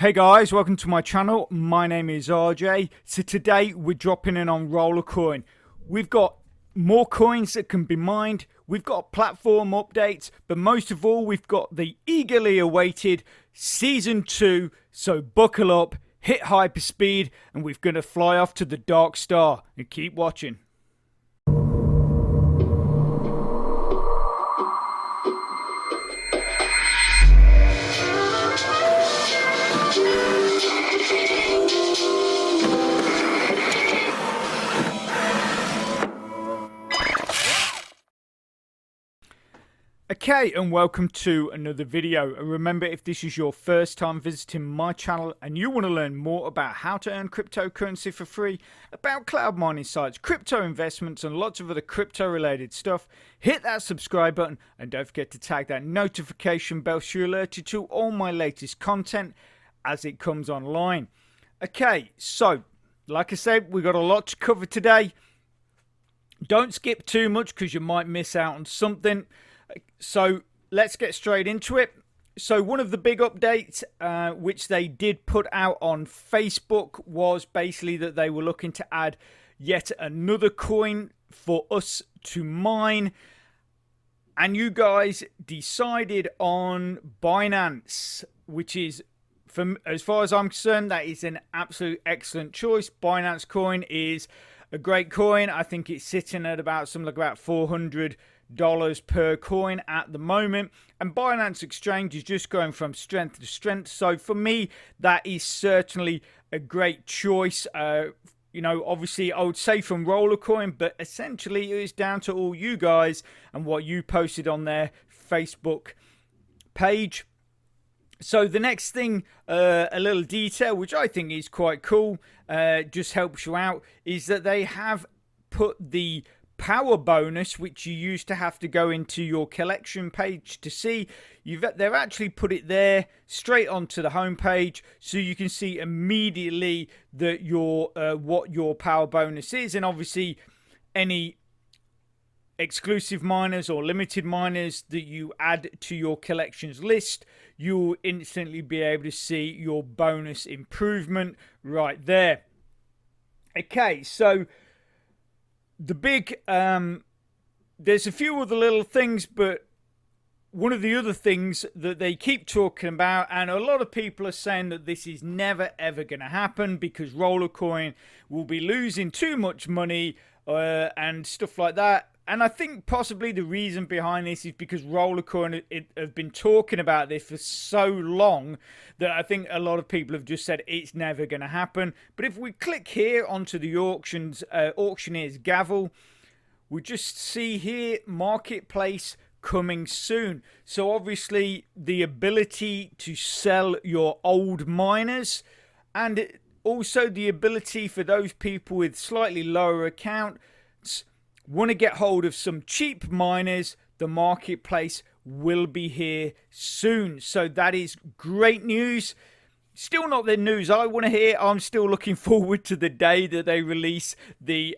Hey guys, welcome to my channel. My name is RJ. So today we're dropping in on Rollercoin. We've got more coins that can be mined. We've got platform updates, but most of all, we've got the eagerly awaited Season 2. So buckle up, hit hyperspeed, and we're going to fly off to the Dark Star and keep watching. Okay, and welcome to another video. Remember, if this is your first time visiting my channel and you want to learn more about how to earn cryptocurrency for free, about cloud mining sites, crypto investments and lots of other crypto related stuff, hit that subscribe button and don't forget to tag that notification bell so you're alerted to all my latest content as it comes online. Okay, so like I said, we've got a lot to cover today. Don't skip too much because you might miss out on something. So let's get straight into it. So one of the big updates which they did put out on Facebook was basically that they were looking to add yet another coin for us to mine. And you guys decided on Binance, which is, as far as I'm concerned, that is an absolute excellent choice. Binance coin is a great coin. I think it's sitting at about something like about $400 per coin at the moment, and Binance Exchange is just going from strength to strength. So for me, that is certainly a great choice. You know, obviously I would say from Rollercoin, but essentially it is down to all you guys and what you posted on their Facebook page. So the next thing, a little detail which I think is quite cool, just helps you out, is that they have put the power bonus, which you used to have to go into your collection page to see. They've actually put it there straight onto the home page, so you can see immediately that what your power bonus is, and obviously any exclusive miners or limited miners that you add to your collections list, you'll instantly be able to see your bonus improvement right there. Okay, so the big, there's a few other little things, but one of the other things that they keep talking about, and a lot of people are saying that this is never ever going to happen because Rollercoin will be losing too much money and stuff like that. And I think possibly the reason behind this is because Rollercoin have been talking about this for so long that I think a lot of people have just said it's never going to happen. But if we click here onto the auctioneer's gavel, we just see here marketplace coming soon. So obviously the ability to sell your old miners, and also the ability for those people with slightly lower accounts want to get hold of some cheap miners. The marketplace will be here soon, so that is great news. Still not the news I want to hear. I'm still looking forward to the day that they release the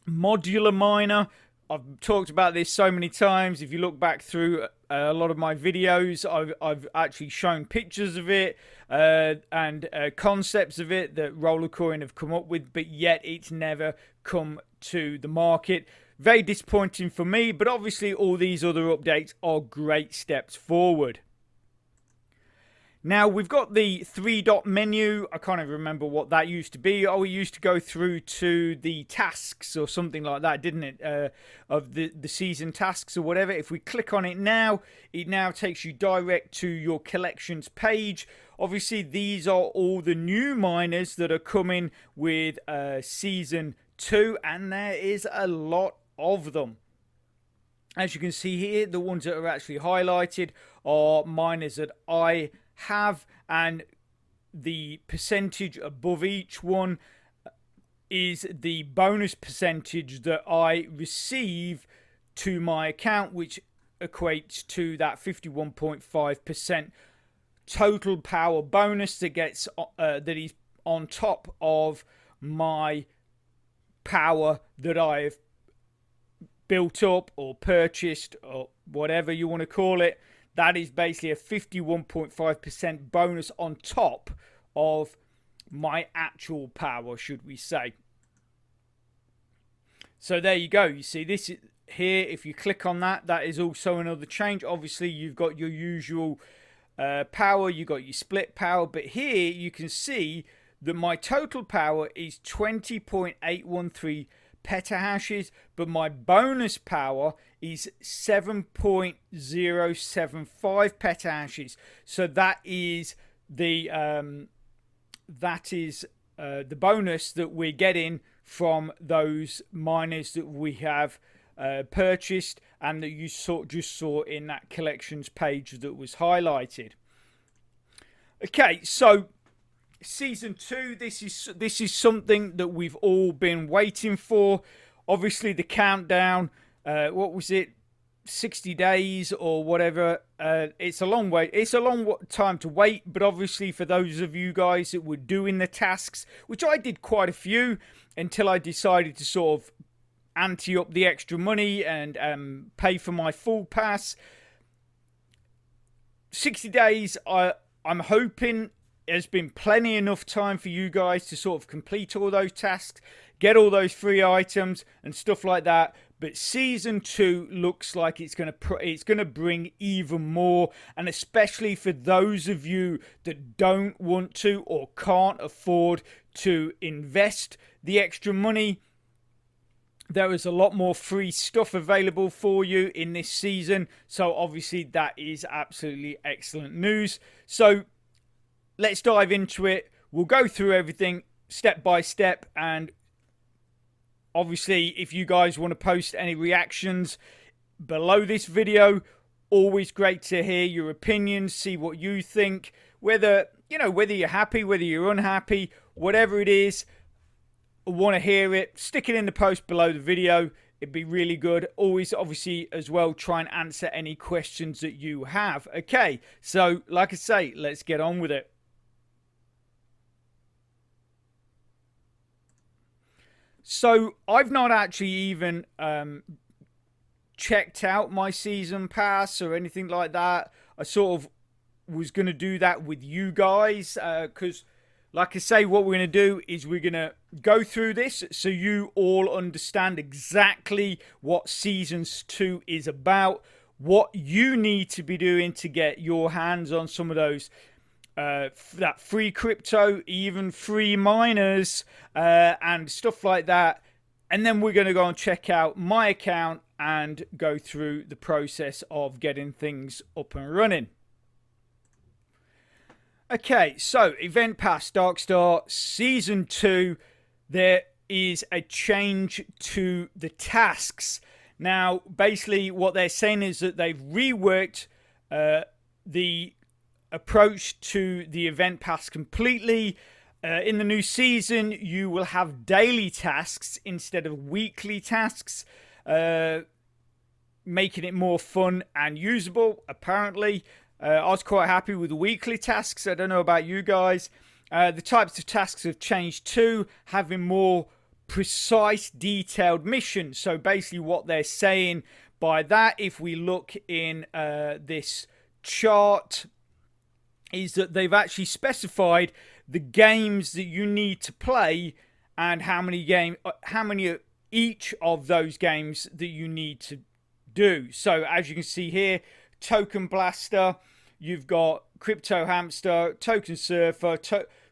modular miner. I've talked about this so many times. If you look back through a lot of my videos, I've actually shown pictures of it and concepts of it that Rollercoin have come up with, but yet it's never come to the market. Very disappointing for me, but obviously all these other updates are great steps forward. Now we've got the 3-dot menu. I can't even remember what that used to be. Oh, we used to go through to the tasks or something like that, didn't it? Of the season tasks or whatever. If we click on it now takes you direct to your collections page. Obviously these are all the new miners that are coming with season 2, and there is a lot of them. As you can see here, the ones that are actually highlighted are miners that I have, and the percentage above each one is the bonus percentage that I receive to my account, which equates to that 51.5% total power bonus that gets that is on top of my power that I've built up or purchased or whatever you want to call it. that is basically a 51.5% bonus on top of my actual power, should we say. So there you go. You see this here, if you click on that, that is also another change. Obviously you've got your usual power, you got your split power, but here you can see that my total power is 20.813 petahashes, but my bonus power is 7.075 petahashes. So that is the bonus that we're getting from those miners that we have purchased and that you just saw in that collections page that was highlighted. Okay, so Season 2, this is something that we've all been waiting for. Obviously the countdown, what was it, 60 days or whatever. It's a long wait. It's a long time to wait, but obviously for those of you guys that were doing the tasks, which I did quite a few until I decided to sort of ante up the extra money and pay for my full pass. 60 days, I'm hoping there's been plenty enough time for you guys to sort of complete all those tasks, get all those free items and stuff like that. But Season 2 looks like it's going to bring even more, and especially for those of you that don't want to or can't afford to invest the extra money, there is a lot more free stuff available for you in this season. So obviously that is absolutely excellent news. So let's dive into it. We'll go through everything step by step, and obviously if you guys want to post any reactions below this video, always great to hear your opinions, see what you think, whether you're happy, whether you're unhappy, whatever it is. I want to hear it. Stick it in the post below the video. It'd be really good. Always, obviously, as well, try and answer any questions that you have. Okay, so like I say, let's get on with it. So I've not actually even checked out my season pass or anything like that. I sort of was going to do that with you guys because like I say, what we're going to do is we're going to go through this so you all understand exactly what Season 2 is about, what you need to be doing to get your hands on some of those that free crypto, even free miners and stuff like that. And then we're going to go and check out my account and go through the process of getting things up and running. Okay, so Event Pass Dark Star Season 2, there is a change to the tasks. Now, basically what they're saying is that they've reworked the approach to the Event Pass completely. In the new season, you will have daily tasks instead of weekly tasks, making it more fun and usable, apparently. I was quite happy with the weekly tasks. I don't know about you guys. The types of tasks have changed too, having more precise, detailed missions. So basically what they're saying by that, if we look in this chart, is that they've actually specified the games that you need to play and how many each of those games that you need to do. So as you can see here, Token Blaster, you've got Crypto Hamster, Token Surfer,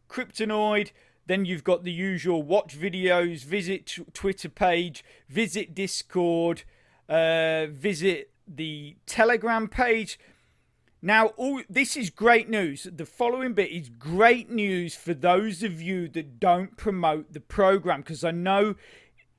Kryptonoid. Then you've got the usual watch videos, visit Twitter page, visit Discord, visit the Telegram page. Now, this is great news. The following bit is great news for those of you that don't promote the program, because I know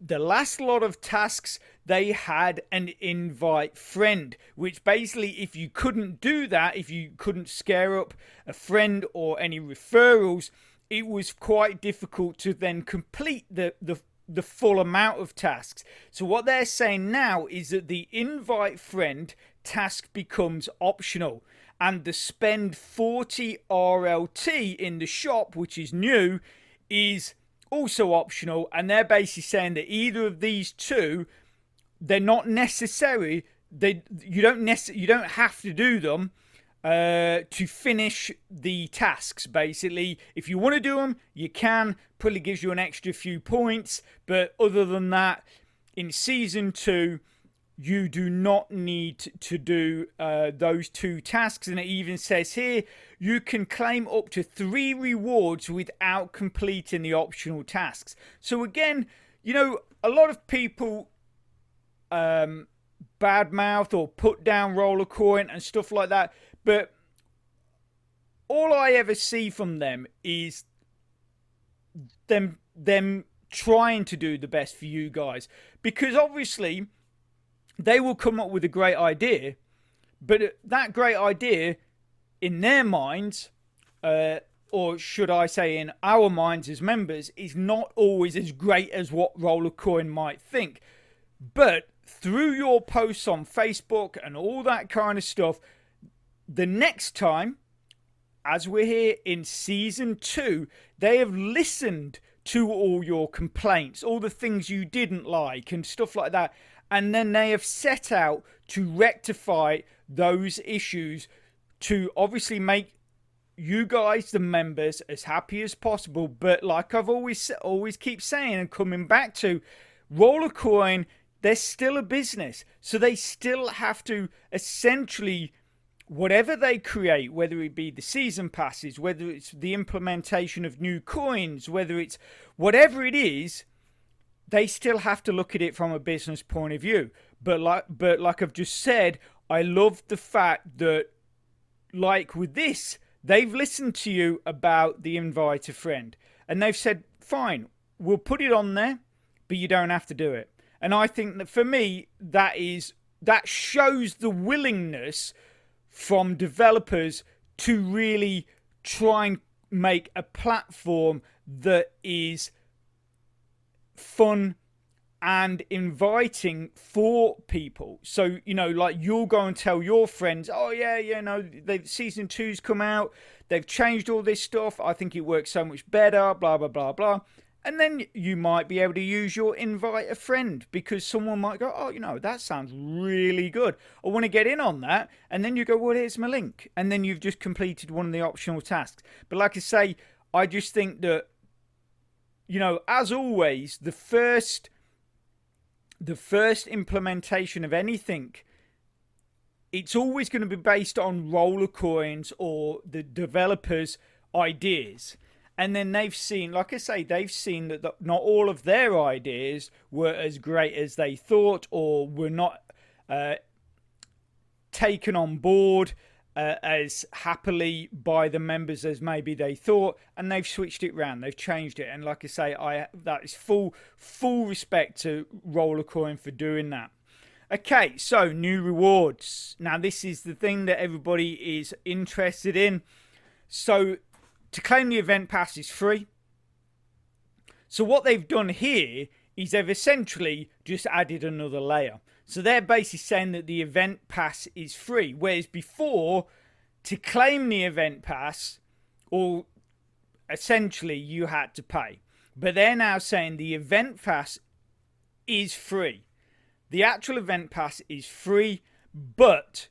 the last lot of tasks, they had an invite friend, which basically if you couldn't do that, if you couldn't scare up a friend or any referrals, it was quite difficult to then complete the full amount of tasks. So what they're saying now is that the invite friend task becomes optional, and the spend 40 RLT in the shop, which is new, is also optional. And they're basically saying that either of these two, they're not necessary, you don't have to do them to finish the tasks. Basically, if you want to do them, you can. Probably gives you an extra few points, but other than that, in season 2, you do not need to do those 2 tasks. And it even says here you can claim up to 3 rewards without completing the optional tasks. So again, you know, a lot of people badmouth or put down Rollercoin and stuff like that, but all I ever see from them is them trying to do the best for you guys, because obviously they will come up with a great idea, but that great idea in their minds, or should I say in our minds as members, is not always as great as what Rollercoin might think. But through your posts on Facebook and all that kind of stuff, the next time, as we're here in season 2, they have listened to all your complaints, all the things you didn't like and stuff like that, and then they have set out to rectify those issues to obviously make you guys, the members, as happy as possible. But like I've always keep saying and coming back to, Rollercoin, they're still a business, so they still have to essentially, whatever they create, whether it be the season passes, whether it's the implementation of new coins, whether it's whatever it is, they still have to look at it from a business point of view. But like I've just said, I love the fact that, like with this, they've listened to you about the invite a friend, and they've said, fine, we'll put it on there, but you don't have to do it. And I think that for me, that shows the willingness from developers to really try and make a platform that is fun and inviting for people. So, you know, like, you'll go and tell your friends, oh yeah, no, season 2's come out, they've changed all this stuff, I think it works so much better, blah blah blah blah. And then you might be able to use your invite a friend, because someone might go, oh, you know, that sounds really good, I want to get in on that. And then you go, well, here's my link. And then you've just completed one of the optional tasks. But like I say, I just think that, you know, as always, the first implementation of anything, it's always going to be based on Rollercoins or the developers' ideas. And then they've seen, like I say, they've seen that not all of their ideas were as great as they thought, or were not taken on board as happily by the members as maybe they thought, and they've switched it around, they've changed it. And like I say, that is full respect to Rollercoin for doing that. Okay, so new rewards. Now this is the thing that everybody is interested in. So to claim the event pass is free. So what they've done here is they've essentially just added another layer. So they're basically saying that the event pass is free, whereas before, to claim the event pass, or essentially you had to pay. But they're now saying the event pass is free. The actual event pass is free, but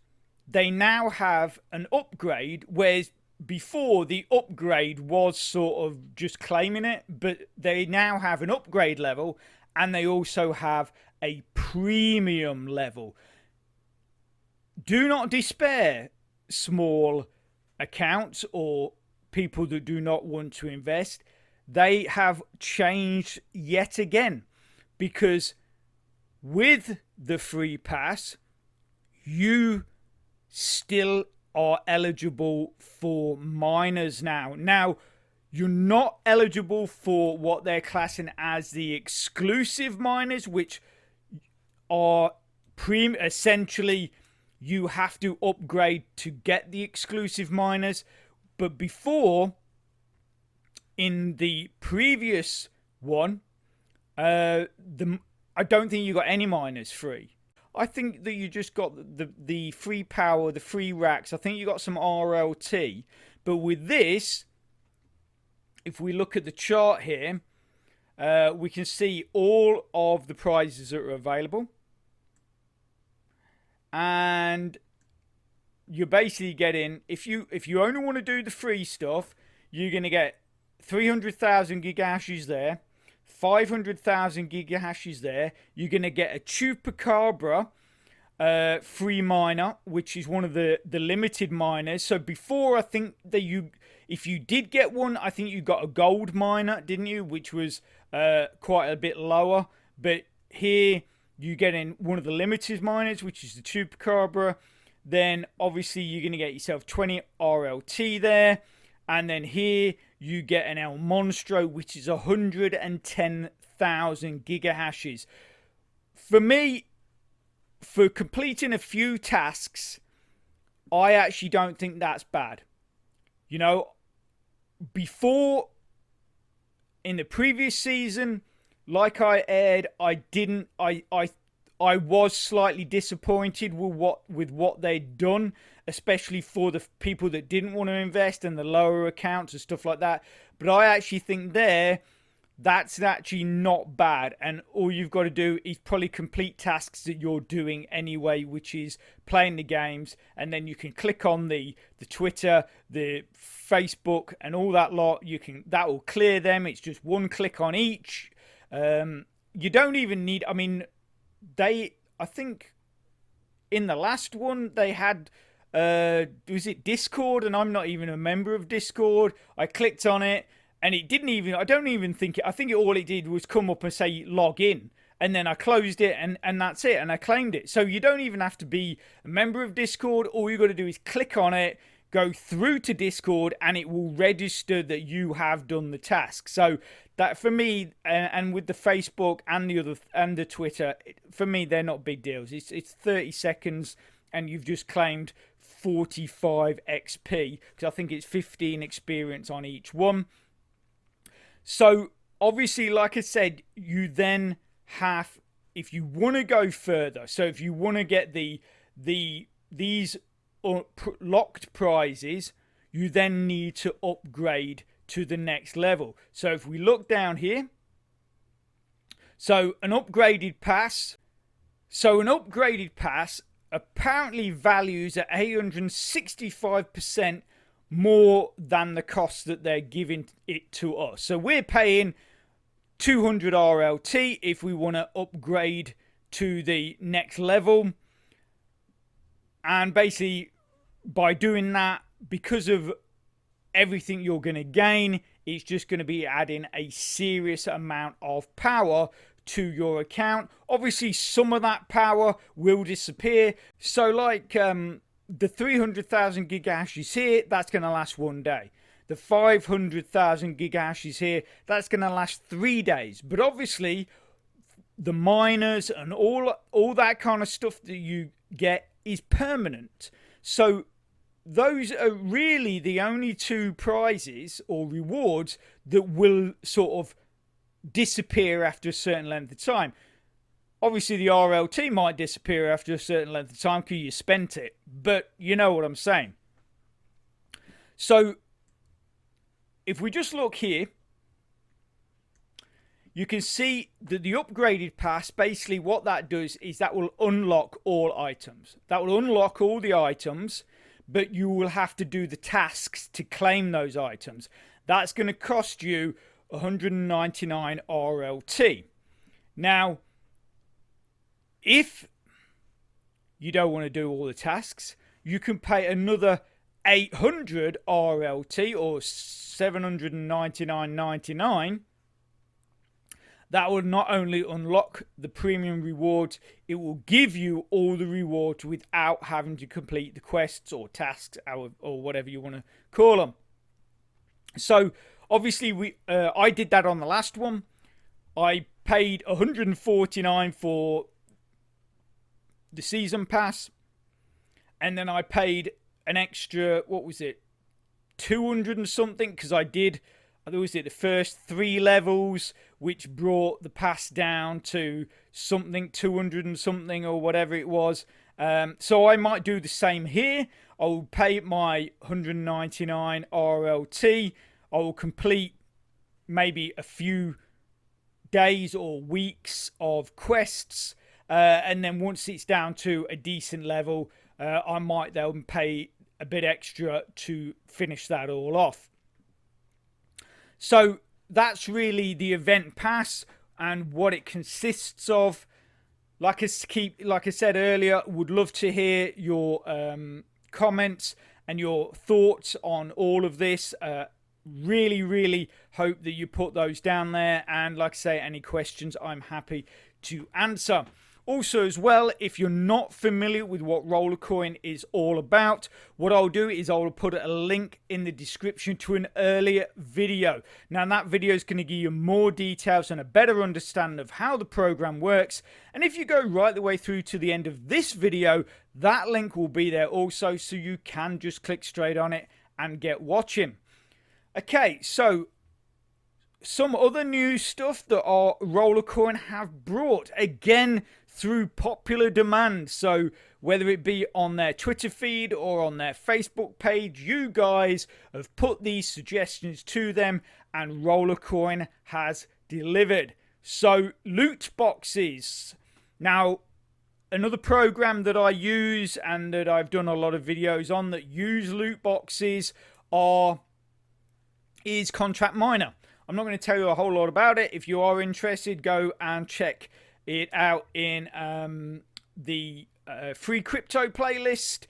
they now have an upgrade, whereas before the upgrade was sort of just claiming it, but they now have an upgrade level, and they also have a premium level. Do not despair, small accounts or people that do not want to invest. They have changed yet again, because with the free pass, you still are eligible for miners now. Now, you're not eligible for what they're classing as the exclusive miners, which are essentially you have to upgrade to get the exclusive miners. But before, in the previous one, I don't think you got any miners free. I think that you just got the free power, the free racks. I think you got some RLT. But with this, if we look at the chart here, we can see all of the prizes that are available. and you're basically getting, if you only want to do the free stuff, you're going to get 300,000 gigahashes there, 500,000 gigahashes there. You're going to get a chupacabra free miner, which is one of the limited miners. So before, I think that if you did get one, I think you got a gold miner, didn't you? Which was quite a bit lower. But here you get in one of the limited miners, which is the chupacabra. Then obviously you're going to get yourself 20 RLT there. And then here you get an El Monstro, which is 110,000 gigahashes. For me, for completing a few tasks, I actually don't think that's bad. You know, before, in the previous season, like I aired, I was slightly disappointed with what they'd done, especially for the people that didn't want to invest and the lower accounts and stuff like that. But I actually think that's actually not bad, and all you've got to do is probably complete tasks that you're doing anyway, which is playing the games, and then you can click on the Twitter, the Facebook, and all that lot. That will clear them. It's just one click on each. You don't even need, I mean, I think in the last one they had, was it Discord? And I'm not even a member of Discord. I clicked on it and it didn't even, I think all it did was come up and say log in. And then I closed it and that's it. And I claimed it. So you don't even have to be a member of Discord. All you got to do is click on it, go through to Discord, and it will register that you have done the task. So that, for me, and with the Facebook and the Twitter, for me, they're not big deals. It's 30 seconds and you've just claimed 45 XP, because I think it's 15 experience on each one. So obviously, like I said, you then have, if you want to go further, so if you want to get these locked prizes, you then need to upgrade to the next level. So if we look down here, so an upgraded pass apparently values at 865% more than the cost that they're giving it to us. So we're paying 200 RLT if we want to upgrade to the next level. And basically, by doing that, because of everything you're going to gain, it's just going to be adding a serious amount of power to your account. Obviously, some of that power will disappear. So like the 300,000 gigahashes here, that's going to last 1 day. The 500,000 gigahashes here, that's going to last 3 days. But obviously, the miners and all that kind of stuff that you get is permanent. So those are really the only two prizes or rewards that will sort of disappear after a certain length of time. Obviously, the RLT might disappear after a certain length of time because you spent it. But you know what I'm saying. So if we just look here, you can see that the upgraded pass, basically what that does is that will unlock all items. That will unlock all the items, but you will have to do the tasks to claim those items. That's going to cost you 199 RLT. Now, if you don't want to do all the tasks, you can pay another 800 RLT or 799.99. That will not only unlock the premium rewards, it will give you all the rewards without having to complete the quests or tasks or whatever you want to call them. So obviously I did that on the last one. I paid 149 for the season pass, and then I paid an extra, what was it, 200 and something, because I did, was it the first 3 levels, which brought the pass down to something 200 and something or whatever it was. So I might do the same here. I will pay my 199 RLT. I will complete maybe a few days or weeks of quests, and then once it's down to a decent level, I might then pay a bit extra to finish that all off. So that's really the event pass and what it consists of. Like I said earlier, would love to hear your comments and your thoughts on all of this. Really hope that you put those down there, and like I say, any questions I'm happy to answer. Also as well, if you're not familiar with what Rollercoin is all about, what I'll do is I'll put a link in the description to an earlier video. Now that video is going to give you more details and a better understanding of how the program works. And if you go right the way through to the end of this video, that link will be there also, so you can just click straight on it and get watching. Okay, so some other new stuff that our Rollercoin have brought, again through popular demand. So whether it be on their Twitter feed or on their Facebook page, you guys have put these suggestions to them and Rollercoin has delivered. So loot boxes. Now, another program that I use and that I've done a lot of videos on that use loot boxes is Contract Miner. I'm not going to tell you a whole lot about it. If you are interested, go and check it out in the free crypto playlist.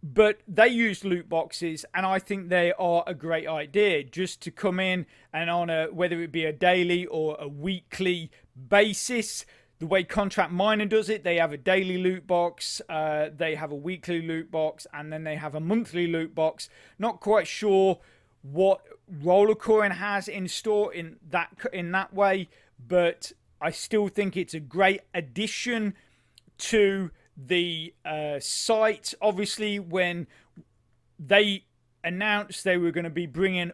But they use loot boxes, and I think they are a great idea, just to come in and on whether it be a daily or a weekly basis. The way Contract Miner does it, they have a daily loot box, they have a weekly loot box, and then they have a monthly loot box. Not quite sure what Rollercoin has in store in that way, but I still think it's a great addition to the site. Obviously, when they announced they were going to be bringing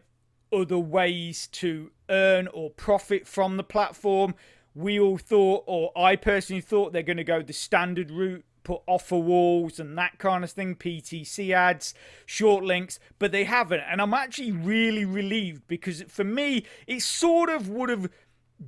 other ways to earn or profit from the platform, we all thought, or I personally thought, they're going to go the standard route, put offer walls and that kind of thing, PTC ads, short links, but they haven't. And I'm actually really relieved, because for me, it sort of would have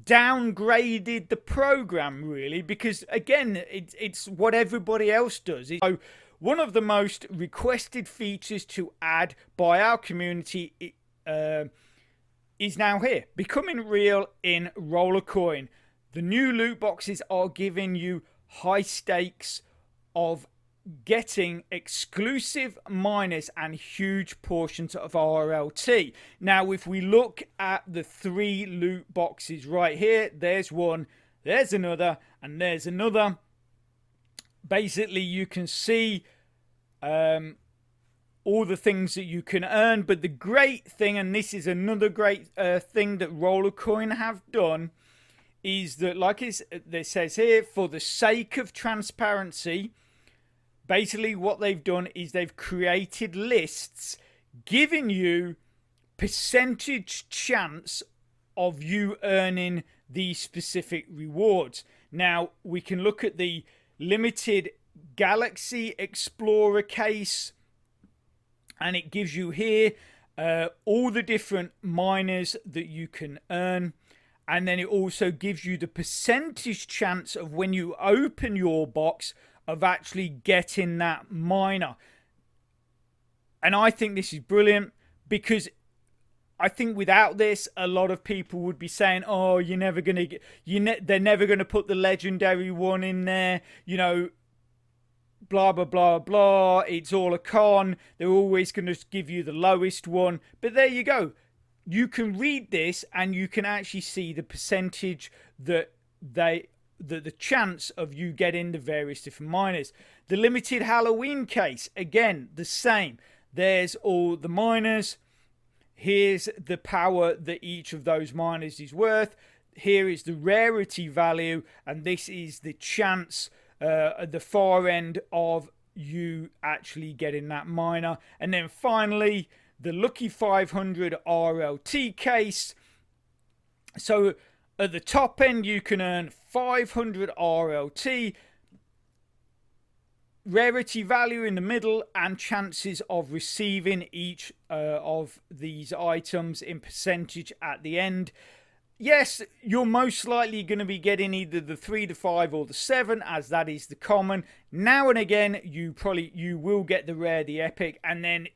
downgraded the program, really, because again, it's what everybody else does. So one of the most requested features to add by our community is now here, becoming real in Rollercoin. The new loot boxes are giving you high stakes of getting exclusive miners and huge portions of RLT. Now, if we look at the 3 loot boxes right here, there's one, there's another, and there's another. Basically, you can see all the things that you can earn. But the great thing, and this is another great thing that Rollercoin have done, is that, like it says here, for the sake of transparency, basically what they've done is they've created lists giving you percentage chance of you earning these specific rewards. Now, we can look at the limited Galaxy Explorer case, and it gives you here all the different miners that you can earn. And then it also gives you the percentage chance of when you open your box of actually getting that miner. And I think this is brilliant, because I think without this, a lot of people would be saying, oh, you're never going to get, they're never going to put the legendary one in there, you know, blah, blah, blah, blah. It's all a con. They're always going to give you the lowest one. But there you go. You can read this and you can actually see the percentage that the chance of you getting the various different miners. The limited Halloween case, again, the same. There's all the miners. Here's the power that each of those miners is worth. Here is the rarity value, and this is the chance at the far end of you actually getting that miner. And then finally, the Lucky 500 RLT case. So at the top end, you can earn 500 RLT, rarity value in the middle, and chances of receiving each of these items in percentage at the end. yes, you're most likely going to be getting either the 3, the 5, or the 7, as that is the common. Now and again, you will get the rare, the epic, and then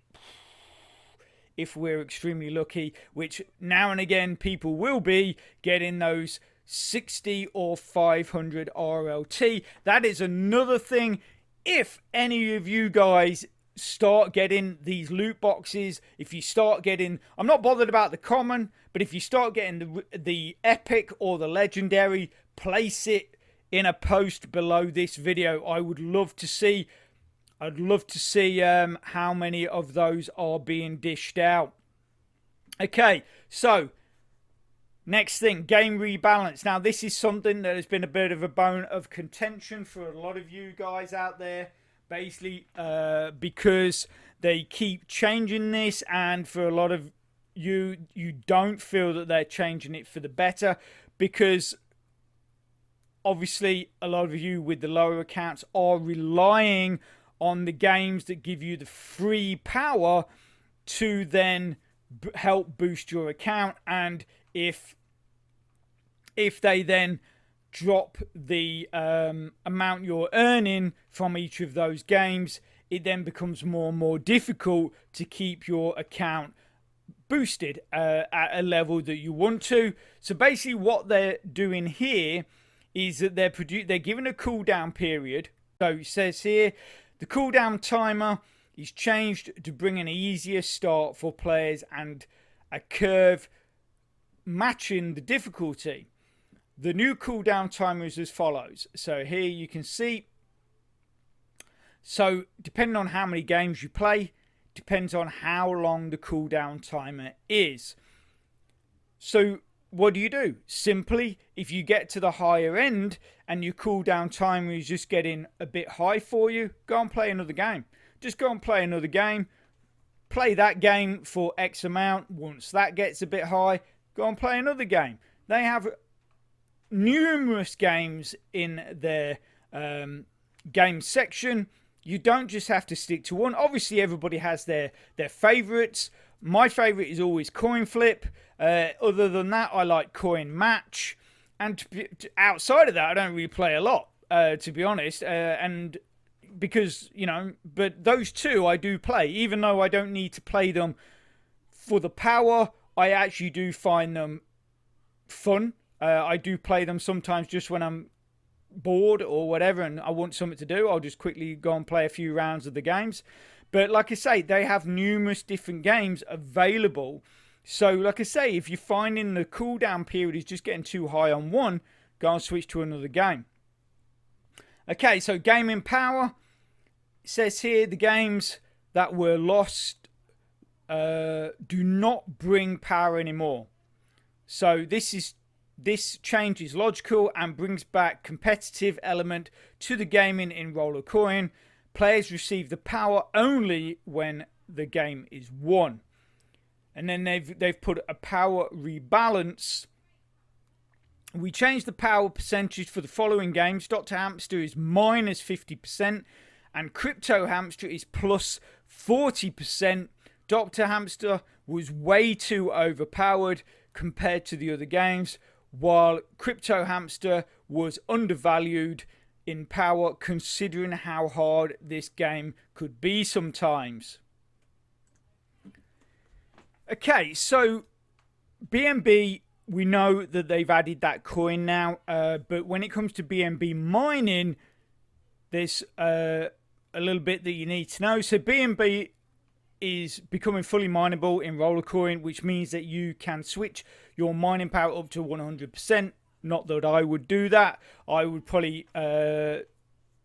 if we're extremely lucky, which now and again people will be getting those 60 or 500 RLT. That is another thing. If any of you guys start getting these loot boxes, if you start getting, I'm not bothered about the common, but if you start getting the epic or the legendary, place it in a post below this video. I would love to see, I'd love to see how many of those are being dished out. Okay, so next thing, game rebalance. Now this is something that has been a bit of a bone of contention for a lot of you guys out there. Basically, because they keep changing this, and for a lot of you don't feel that they're changing it for the better, because obviously a lot of you with the lower accounts are relying on the games that give you the free power to then help boost your account, and if they then drop the amount you're earning from each of those games, it then becomes more and more difficult to keep your account boosted at a level that you want to. So basically what they're doing here is that they're given a cooldown period. So it says here the cooldown timer is changed to bring an easier start for players and a curve matching the difficulty. The new cooldown timer is as follows. So here you can see, so depending on how many games you play, depends on how long the cooldown timer is. So what do? Simply, if you get to the higher end and your cooldown timer is just getting a bit high for you, go and play another game. Just go and play another game. Play that game for X amount. Once that gets a bit high, go and play another game. They have numerous games in their game section. You don't just have to stick to one. Obviously everybody has their favorites. My favorite is always coin flip. Other than that, I like coin match, and outside of that I don't really play a lot, to be honest, and because, you know, but those two I do play, even though I don't need to play them for the power. I actually do find them fun. I do play them sometimes just when I'm bored or whatever and I want something to do. I'll just quickly go and play a few rounds of the games. But like I say, they have numerous different games available. So like I say, if you're finding the cooldown period is just getting too high on one, go and switch to another game. Okay, so gaming power. It says here the games that were lost do not bring power anymore. So this change is logical and brings back competitive element to the gaming in Rollercoin. Players receive the power only when the game is won. And then they've put a power rebalance. We changed the power percentage for the following games. Dr. Hamster is minus 50% and Crypto Hamster is plus 40%. Dr. Hamster was way too overpowered compared to the other games, while Crypto Hamster was undervalued in power considering how hard this game could be sometimes. Okay, so BNB, we know that they've added that coin now, but when it comes to BNB mining, there's a little bit that you need to know. So BNB is becoming fully mineable in Rollercoin, which means that you can switch your mining power up to 100%. Not that I would do that. I would probably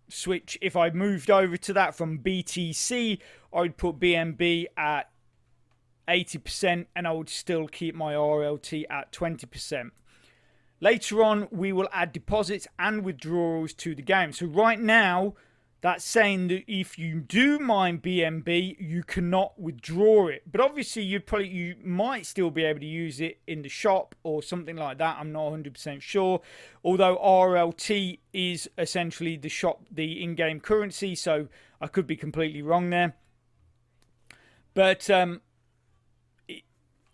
switch, if I moved over to that from BTC, I would put BNB at 80% and I would still keep my RLT at 20%. Later on, we will add deposits and withdrawals to the game. So right now, that's saying that if you do mine BNB, you cannot withdraw it. But obviously, you might still be able to use it in the shop or something like that. I'm not 100% sure. Although RLT is essentially the shop, the in-game currency, so I could be completely wrong there. But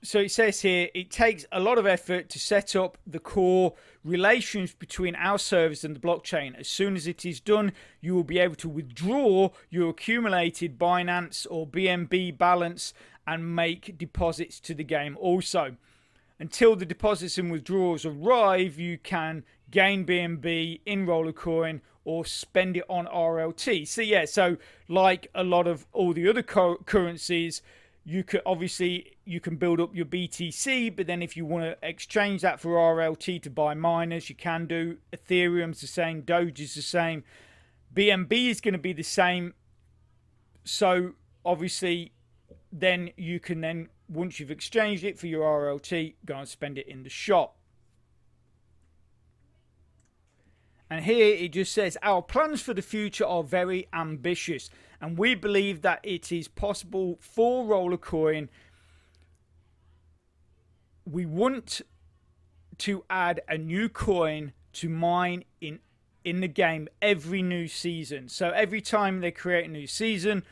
So it says here, it takes a lot of effort to set up the core relations between our servers and the blockchain. As soon as it is done, you will be able to withdraw your accumulated Binance or BNB balance and make deposits to the game also. Until the deposits and withdrawals arrive, you can gain BNB in Rollercoin or spend it on RLT. So yeah, so like a lot of all the other currencies, you could obviously you can build up your BTC, but then if you want to exchange that for RLT to buy miners, you can do. Ethereum's the same, Doge is the same, BNB is going to be the same. So obviously, then you can then, once you've exchanged it for your RLT, go and spend it in the shop. And here it just says, our plans for the future are very ambitious, and we believe that it is possible for Rollercoin. We want to add a new coin to mine in the game every new season. So every time they create a new season,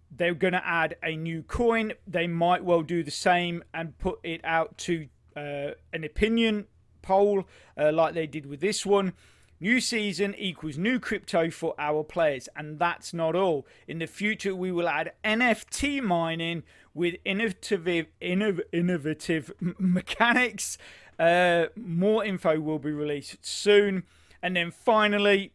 they're going to add a new coin. They might well do the same and put it out to an opinion poll like they did with this one. New season equals new crypto for our players. And that's not all. In the future, we will add NFT mining with innovative mechanics. More info will be released soon. And then finally,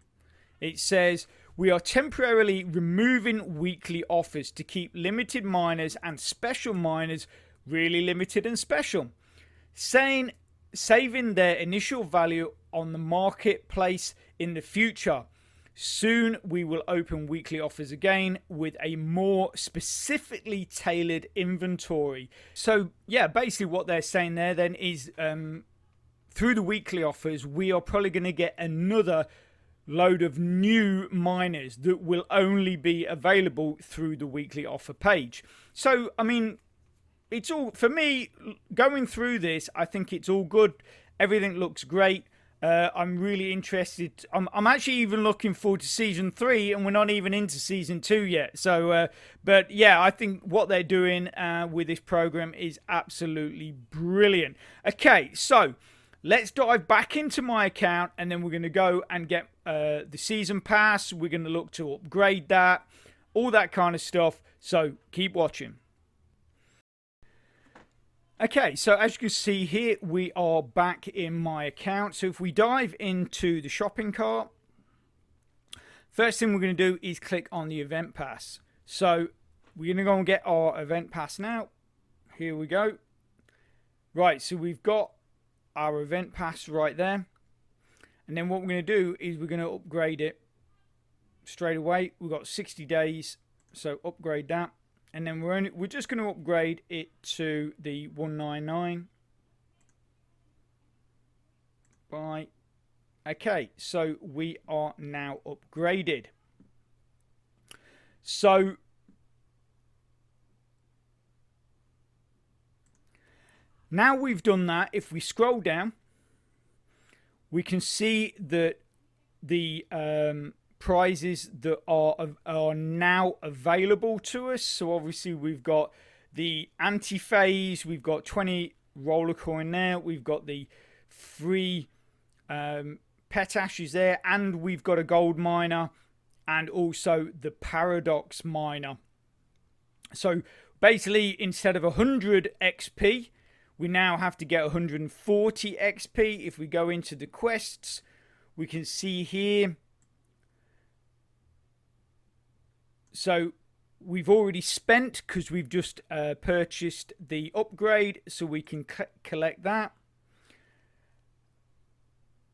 it says, we are temporarily removing weekly offers to keep limited miners and special miners really limited and special, saving their initial value on the marketplace in the future. Soon we will open weekly offers again with a more specifically tailored inventory. So yeah, basically what they're saying there then is through the weekly offers, we are probably going to get another load of new miners that will only be available through the weekly offer page. So, I mean, it's all, for me, going through this, I think it's all good. Everything looks great. I'm really interested. I'm actually even looking forward to season 3, and we're not even into season 2 yet. So, but yeah, I think what they're doing with this program is absolutely brilliant. Okay, so let's dive back into my account, and then we're going to go and get the season pass. We're going to look to upgrade that, all that kind of stuff. So keep watching. Okay, so as you can see here, we are back in my account. So if we dive into the shopping cart, first thing we're going to do is click on the event pass. So we're going to go and get our event pass now. Here we go. Right, so we've got our event pass right there. And then what we're going to do is we're going to upgrade it straight away. We've got 60 days, so upgrade that. And then we're just going to upgrade it to the 199. Bye. Okay, so we are now upgraded. So now we've done that, if we scroll down, we can see that the prizes that are now available to us. So obviously we've got the anti-phase, we've got 20 Rollercoin there, we've got the free pet ashes there, and we've got a gold miner and also the paradox miner. So basically, instead of 100 XP, we now have to get 140 XP. If we go into the quests, we can see here. So we've already spent, because we've just purchased the upgrade, so we can collect that.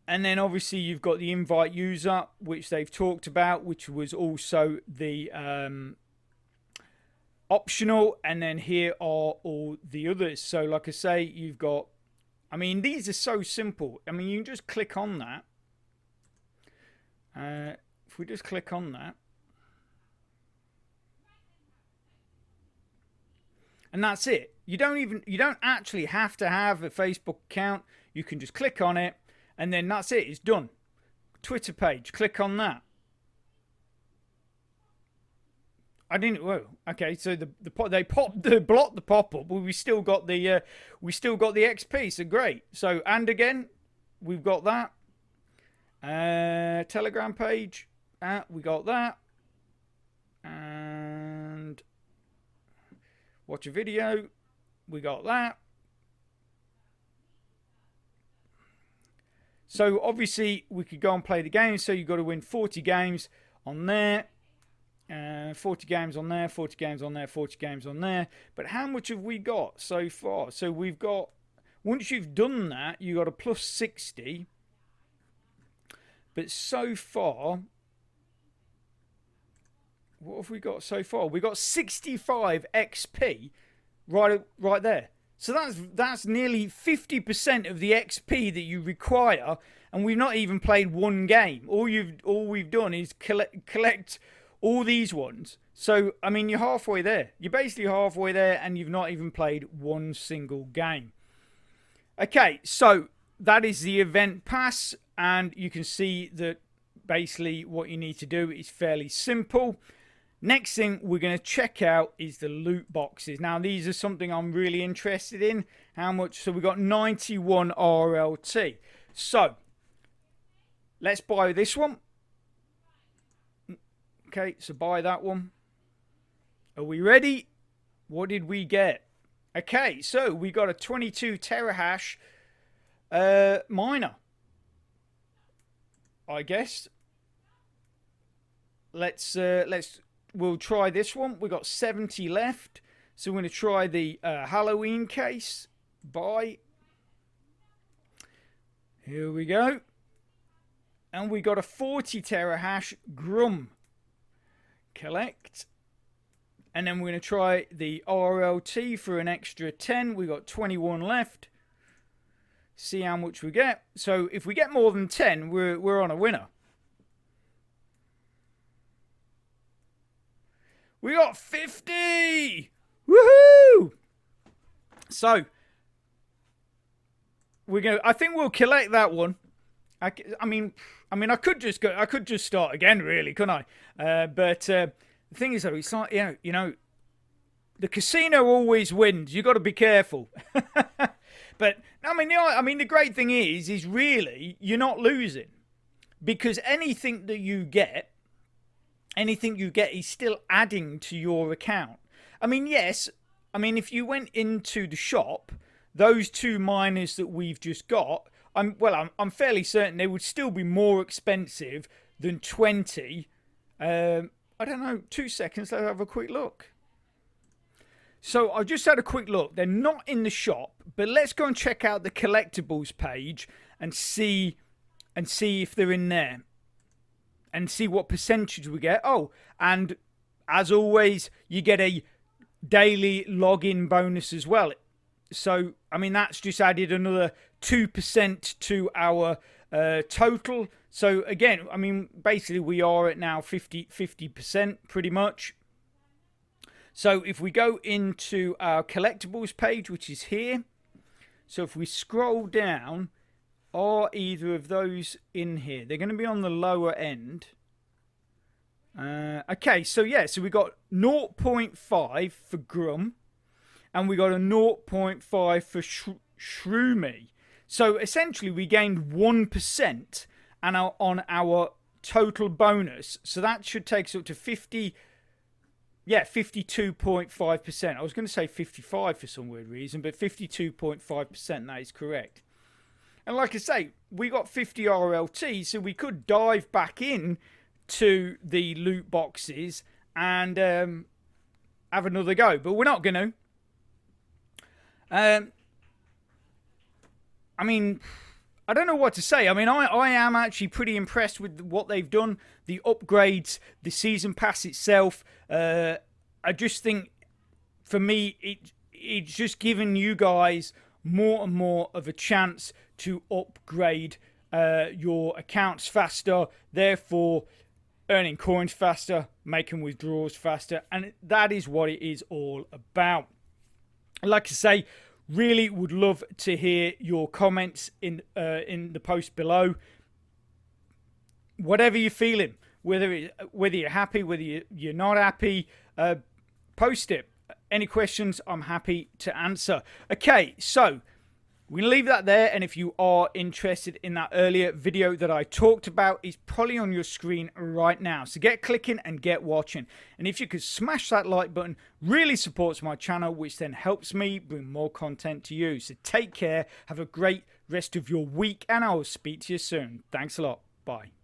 And then obviously you've got the invite user, which they've talked about, which was also the optional. And then here are all the others. So like I say, you've got, I mean, these are so simple. I mean, you can just click on that. If we just click on that, and that's it. You don't actually have to have a Facebook account. You can just click on it, and then that's it. It's done. Twitter page, click on that. I didn't. Whoa. Okay, so they blocked the pop up, but we still got the XP. So great. So and again, we've got that. Telegram page. We got that. And watch a video. We got that. So obviously we could go and play the game. So you've got to win 40 games on there. 40 games on there, 40 games on there, 40 games on there. But how much have we got so far? So we've got, once you've done that, you got a plus 60. But so far, what have we got so far? We got 65 XP right there. So that's nearly 50% of the XP that you require, and we've not even played one game. All we've done is collect all these ones. So I mean, you're halfway there. You're basically halfway there, and you've not even played one single game. Okay, so that is the event pass, and you can see that basically what you need to do is fairly simple. Next thing we're going to check out is the loot boxes. Now these are something I'm really interested in. How much? So we got 91 RLT. So let's buy this one. Okay, so buy that one. Are we ready? What did we get? Okay, so we got a 22 terahash miner, I guess. We'll try this one. We got 70 left, so we're going to try the Halloween case. Buy. Here we go, and we got a 40 terahash Grum. Collect. And then we're going to try the RLT for an extra 10. We got 21 left. See how much we get. So if we get more than 10, we're on a winner. We got 50! Woohoo! So I think we'll collect that one. I mean, I could just start again, really, couldn't I? But the thing is, though, it's like, you know, the casino always wins. You got to be careful. But I mean, the great thing is really you're not losing, because anything you get is still adding to your account. I mean, yes. I mean, if you went into the shop, those two miners that we've just got, I'm fairly certain they would still be more expensive than 20. I don't know. 2 seconds. Let's have a quick look. So I just had a quick look. They're not in the shop, but let's go and check out the collectibles page and see if they're in there, and see what percentage we get. Oh, and as always, you get a daily login bonus as well. So I mean, that's just added another 2% to our total. So again, I mean, basically we are at now 50% pretty much. So if we go into our collectibles page, which is here, so if we scroll down, are either of those in here? They're going to be on the lower end. Okay, so yeah, so we got 0.5 for Grum, and we got a 0.5 for Shroomy. So essentially we gained 1% and on our total bonus. So that should take us up to 52.5%. I was going to say 55 for some weird reason, but 52.5%, that is correct. And like I say, we got 50 RLT, so we could dive back in to the loot boxes and have another go, but we're not going to. I mean, I don't know what to say. I mean, I am actually pretty impressed with what they've done, the upgrades, the season pass itself. I just think, for me, it's just given you guys more and more of a chance to upgrade your accounts faster, therefore earning coins faster, making withdrawals faster, and that is what it is all about. Like I say, really would love to hear your comments in the post below. Whatever you're feeling, whether you're happy, whether you're not happy, post it. Any questions, I'm happy to answer. Okay, so we're going to leave that there, and if you are interested in that earlier video that I talked about, it's probably on your screen right now. So get clicking and get watching. And if you could smash that like button, really supports my channel, which then helps me bring more content to you. So take care, have a great rest of your week, and I will speak to you soon. Thanks a lot. Bye.